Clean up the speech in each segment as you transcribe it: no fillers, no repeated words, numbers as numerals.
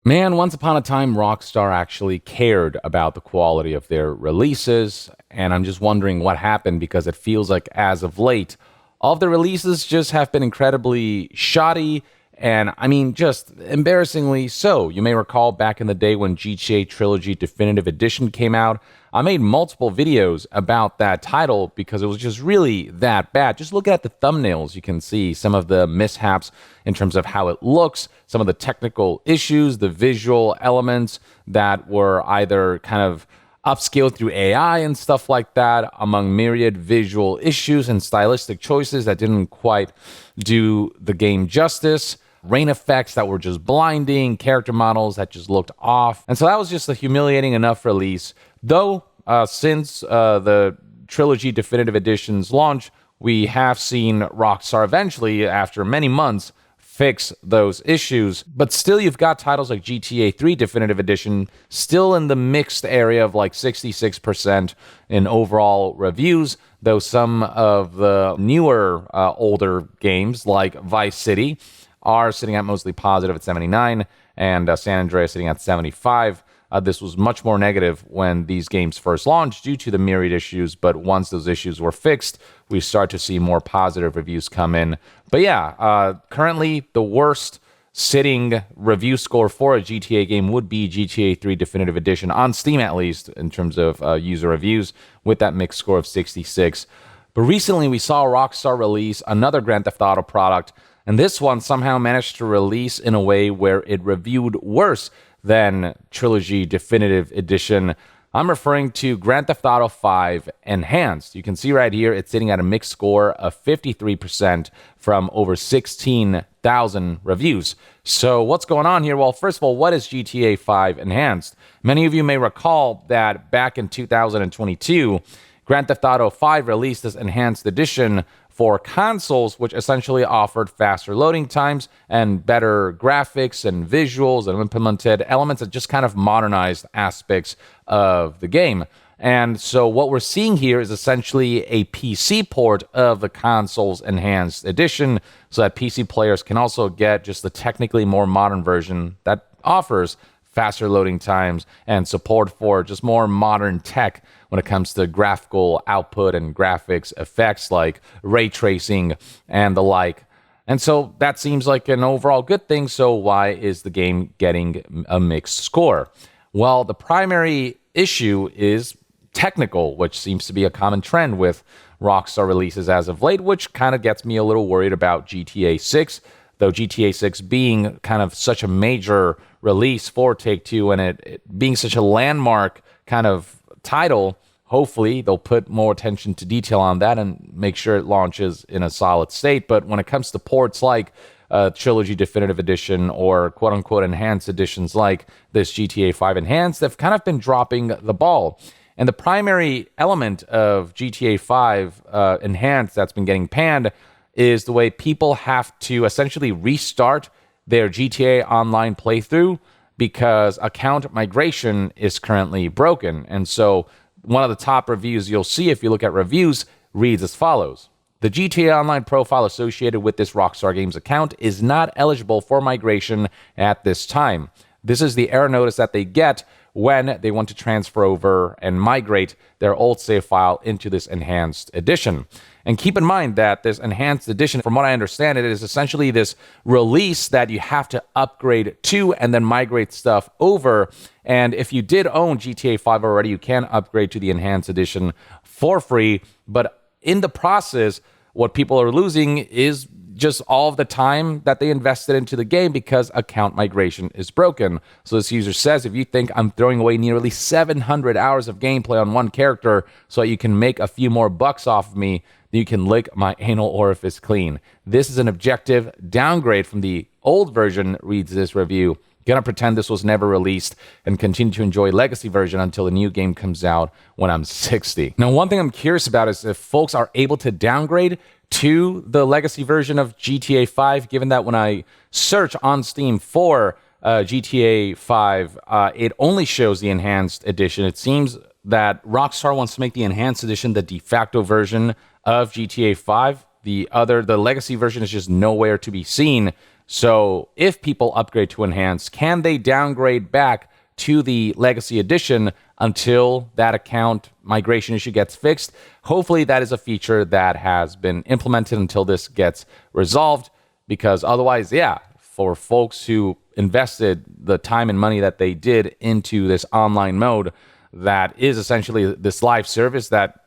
Man, once upon a time, Rockstar actually cared about the quality of their releases, and I'm just wondering what happened because it feels like as of late, all of the releases just have been incredibly shoddy, and I mean, just embarrassingly so. You may recall back in the day when GTA Trilogy Definitive Edition came out, I made multiple videos about that title because it was just really that bad. Just look at the thumbnails. You can see some of the mishaps in terms of how it looks, some of the technical issues, the visual elements that were either kind of upscaled through AI and stuff like that, among myriad visual issues and stylistic choices that didn't quite do the game justice. Rain effects that were just blinding, character models that just looked off. And so that was just a humiliating enough release. Though, since the Trilogy Definitive Edition's launch, we have seen Rockstar eventually, after many months, fix those issues. But still, you've got titles like GTA 3 Definitive Edition still in the mixed area of like 66% in overall reviews, though some of the newer, older games like Vice City are sitting at mostly positive at 79, and San Andreas sitting at 75. This was much more negative when these games first launched due to the myriad issues, but once those issues were fixed, we start to see more positive reviews come in. But yeah, currently the worst sitting review score for a GTA game would be GTA 3 Definitive Edition, on Steam at least, in terms of user reviews, with that mixed score of 66. But recently we saw Rockstar release another Grand Theft Auto product, and this one somehow managed to release in a way where it reviewed worse than Trilogy Definitive Edition. I'm referring to Grand Theft Auto 5 Enhanced. You can see right here it's sitting at a mixed score of 53% from over 16,000 reviews. So what's going on here? Well, first of all, what is GTA 5 Enhanced? Many of you may recall that back in 2022, Grand Theft Auto 5 released this Enhanced Edition for consoles, which essentially offered faster loading times and better graphics and visuals, and implemented elements that just kind of modernized aspects of the game. And so what we're seeing here is essentially a PC port of the console's Enhanced Edition, so that PC players can also get just the technically more modern version that offers faster loading times and support for just more modern tech when it comes to graphical output and graphics effects like ray tracing and the like. And so that seems like an overall good thing. So why is the game getting a mixed score? Well, the primary issue is technical, which seems to be a common trend with Rockstar releases as of late, which kind of gets me a little worried about GTA 6, though GTA 6 being kind of such a major release for Take-Two and it being such a landmark kind of title, hopefully they'll put more attention to detail on that and make sure it launches in a solid state. But when it comes to ports like Trilogy Definitive Edition or quote-unquote enhanced editions like this GTA 5 Enhanced, they've kind of been dropping the ball. And the primary element of GTA 5 Enhanced that's been getting panned is the way people have to essentially restart their GTA Online playthrough because account migration is currently broken. And so one of the top reviews you'll see if you look at reviews reads as follows. The GTA Online profile associated with this Rockstar Games account is not eligible for migration at this time. This is the error notice that they get when they want to transfer over and migrate their old save file into this enhanced edition. And keep in mind that this enhanced edition, from what I understand, it is essentially this release that you have to upgrade to and then migrate stuff over. And if you did own GTA 5 already, you can upgrade to the enhanced edition for free. But in the process, what people are losing is just all of the time that they invested into the game because account migration is broken. So this user says, if you think I'm throwing away nearly 700 hours of gameplay on one character so that you can make a few more bucks off of me, then you can lick my anal orifice clean. This is an objective downgrade from the old version, reads this review. Gonna pretend this was never released and continue to enjoy legacy version until the new game comes out when I'm 60. Now, one thing I'm curious about is if folks are able to downgrade to the legacy version of GTA 5, given that when I search on Steam for GTA 5, it only shows the enhanced edition. It seems that Rockstar wants to make the enhanced edition the de facto version of GTA 5. The legacy version is just nowhere to be seen. So if people upgrade to enhanced, can they downgrade back to the legacy edition until that account migration issue gets fixed? Hopefully that is a feature that has been implemented until this gets resolved, because otherwise, yeah, for folks who invested the time and money that they did into this online mode, that is essentially this live service that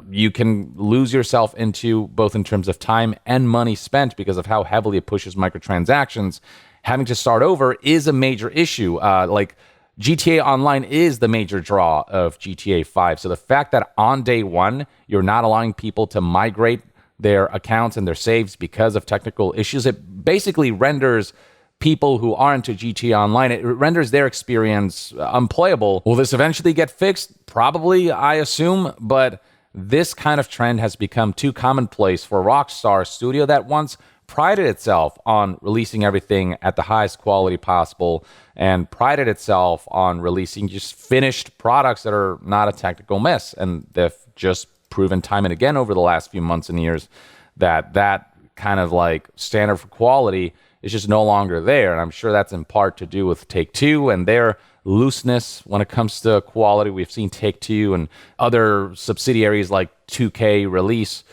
you can lose yourself into, both in terms of time and money spent, because of how heavily it pushes microtransactions. Having to start over is a major issue. Like GTA Online is the major draw of GTA 5. So the fact that on day one, you're not allowing people to migrate their accounts and their saves because of technical issues, it basically renders people who aren't into GTA Online, it renders their experience unplayable. Will this eventually get fixed? Probably, I assume, but this kind of trend has become too commonplace for Rockstar, a studio that once prided itself on releasing everything at the highest quality possible and prided itself on releasing just finished products that are not a technical mess. And they've just proven time and again over the last few months and years that that kind of like standard for quality is just no longer there. And I'm sure that's in part to do with Take-Two and their looseness when it comes to quality. We've seen Take-Two and other subsidiaries like 2K release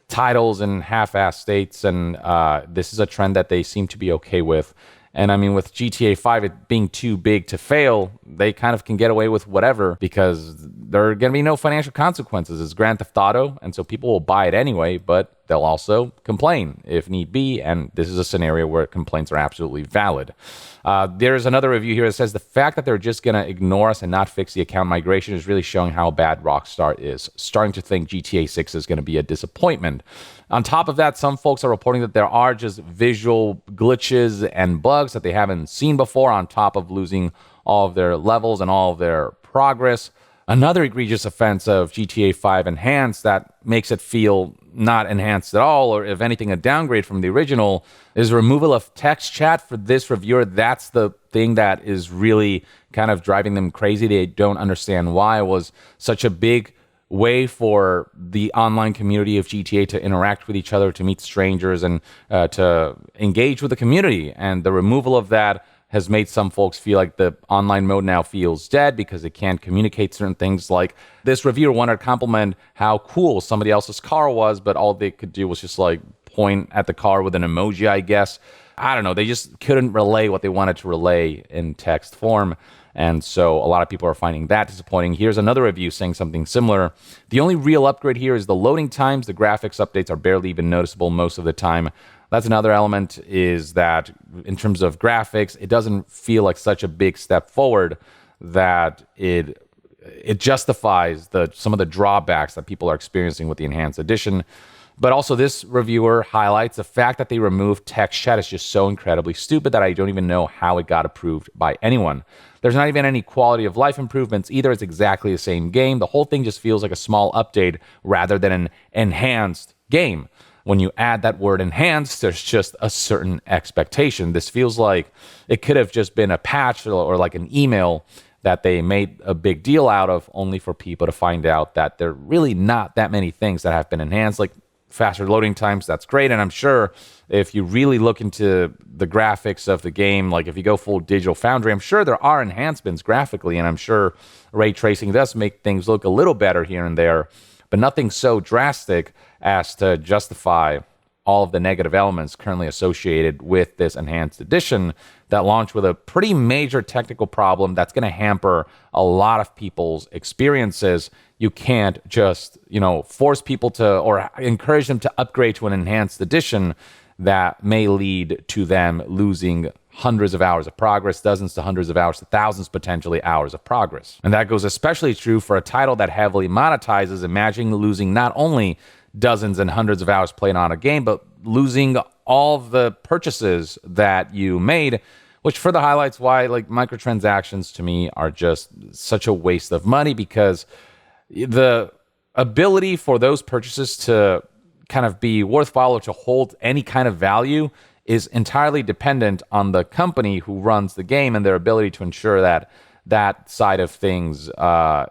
titles in half-assed states, and this is a trend that they seem to be okay with. And I mean, with GTA 5, it being too big to fail, they kind of can get away with whatever because there are going to be no financial consequences. It's Grand Theft Auto, and so people will buy it anyway, but they'll also complain if need be, and this is a scenario where complaints are absolutely valid. There's another review here that says the fact that they're just going to ignore us and not fix the account migration is really showing how bad Rockstar is. Starting to think GTA 6 is going to be a disappointment. On top of that, some folks are reporting that there are just visual glitches and bugs that they haven't seen before, on top of losing all of their levels and all of their progress. Another egregious offense of GTA 5 Enhanced that makes it feel not enhanced at all, or if anything, a downgrade from the original, is removal of text chat for this reviewer. That's the thing that is really kind of driving them crazy. They don't understand why it was such a big way for the online community of GTA to interact with each other, to meet strangers, and to engage with the community. And the removal of that has made some folks feel like the online mode now feels dead because it can't communicate certain things. Like this reviewer wanted to compliment how cool somebody else's car was, but all they could do was just like point at the car with an emoji, I guess. I don't know. They just couldn't relay what they wanted to relay in text form. And so a lot of people are finding that disappointing. Here's another review saying something similar. The only real upgrade here is the loading times. The graphics updates are barely even noticeable most of the time. That's another element, is that in terms of graphics, it doesn't feel like such a big step forward that it justifies some of the drawbacks that people are experiencing with the Enhanced Edition. But also, this reviewer highlights the fact that they removed text chat is just so incredibly stupid that I don't even know how it got approved by anyone. There's not even any quality of life improvements either. It's exactly the same game. The whole thing just feels like a small update rather than an enhanced game. When you add that word enhanced, there's just a certain expectation. This feels like it could have just been a patch or like an email that they made a big deal out of, only for people to find out that there are really not that many things that have been enhanced, like faster loading times. That's great. And I'm sure if you really look into the graphics of the game, like if you go full Digital Foundry, I'm sure there are enhancements graphically, and I'm sure ray tracing does make things look a little better here and there, but nothing so drastic as to justify all of the negative elements currently associated with this Enhanced Edition that launched with a pretty major technical problem that's going to hamper a lot of people's experiences. You can't just, force people to, or encourage them to upgrade to an Enhanced Edition that may lead to them losing hundreds of hours of progress, dozens to hundreds of hours to thousands potentially hours of progress. And that goes especially true for a title that heavily monetizes. Imagine losing not only dozens and hundreds of hours played on a game, but losing all of the purchases that you made, which further highlights why like microtransactions to me are just such a waste of money, because the ability for those purchases to kind of be worthwhile or to hold any kind of value is entirely dependent on the company who runs the game and their ability to ensure that that side of things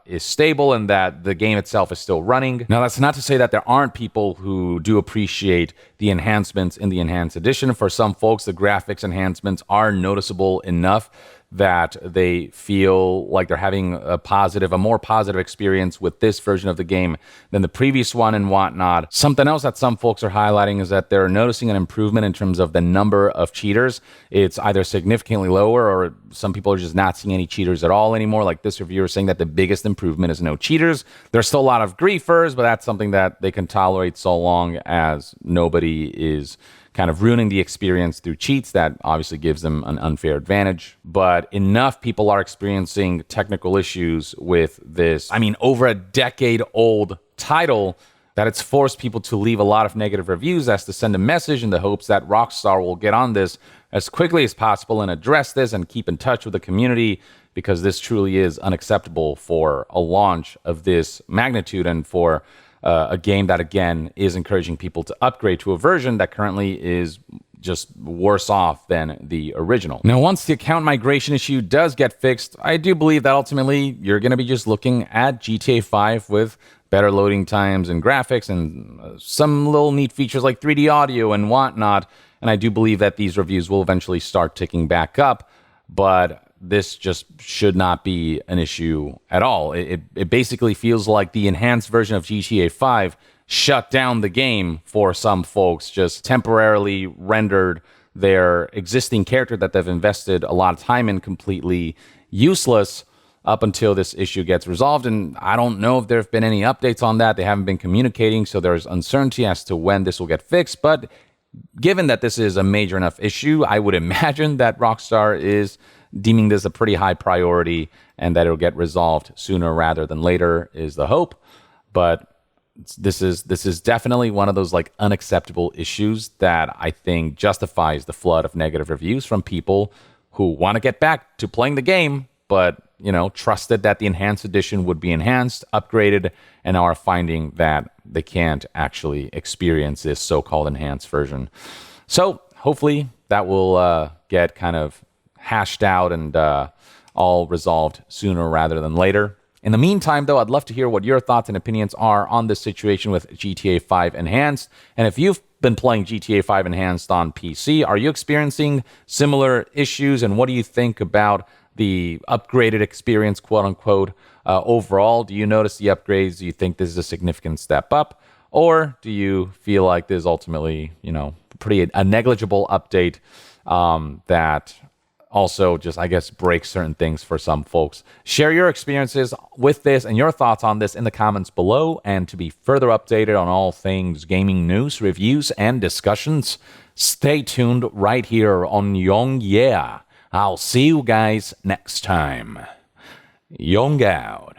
is stable and that the game itself is still running. Now, that's not to say that there aren't people who do appreciate the enhancements in the Enhanced Edition. For some folks, the graphics enhancements are noticeable enough that they feel like they're having a more positive experience with this version of the game than the previous one and whatnot. Something else that some folks are highlighting is that they're noticing an improvement in terms of the number of cheaters. It's either significantly lower, or some people are just not seeing any cheaters at all anymore. Like this reviewer saying that the biggest improvement is no cheaters. There's still a lot of griefers, but that's something that they can tolerate so long as nobody is kind of ruining the experience through cheats. That obviously gives them an unfair advantage. But enough people are experiencing technical issues with this, over a decade-old title, that it's forced people to leave a lot of negative reviews as to send a message in the hopes that Rockstar will get on this as quickly as possible and address this and keep in touch with the community, because this truly is unacceptable for a launch of this magnitude and for a game that, again, is encouraging people to upgrade to a version that currently is just worse off than the original. Now, once the account migration issue does get fixed, I do believe that ultimately you're going to be just looking at GTA 5 with better loading times and graphics and some little neat features like 3D audio and whatnot. And I do believe that these reviews will eventually start ticking back up, but this just should not be an issue at all. It basically feels like the enhanced version of GTA 5 shut down the game for some folks, just temporarily rendered their existing character that they've invested a lot of time in completely useless up until this issue gets resolved. And I don't know if there have been any updates on that. They haven't been communicating, so there's uncertainty as to when this will get fixed. But given that this is a major enough issue, I would imagine that Rockstar is deeming this a pretty high priority and that it'll get resolved sooner rather than later is the hope. But this is definitely one of those like unacceptable issues that I think justifies the flood of negative reviews from people who want to get back to playing the game, but trusted that the enhanced edition would be enhanced, upgraded, and are finding that they can't actually experience this so-called enhanced version. So hopefully that will get kind of hashed out and all resolved sooner rather than later. In the meantime, though, I'd love to hear what your thoughts and opinions are on this situation with GTA 5 Enhanced. And if you've been playing GTA 5 Enhanced on PC, are you experiencing similar issues? And what do you think about the upgraded experience, quote unquote, overall? Do you notice the upgrades? Do you think this is a significant step up? Or do you feel like this is ultimately, a negligible update that also just, I guess, breaks certain things for some folks? Share your experiences with this and your thoughts on this in the comments below. And to be further updated on all things gaming news, reviews, and discussions, stay tuned right here on Young Yeah. I'll see you guys next time. Young out.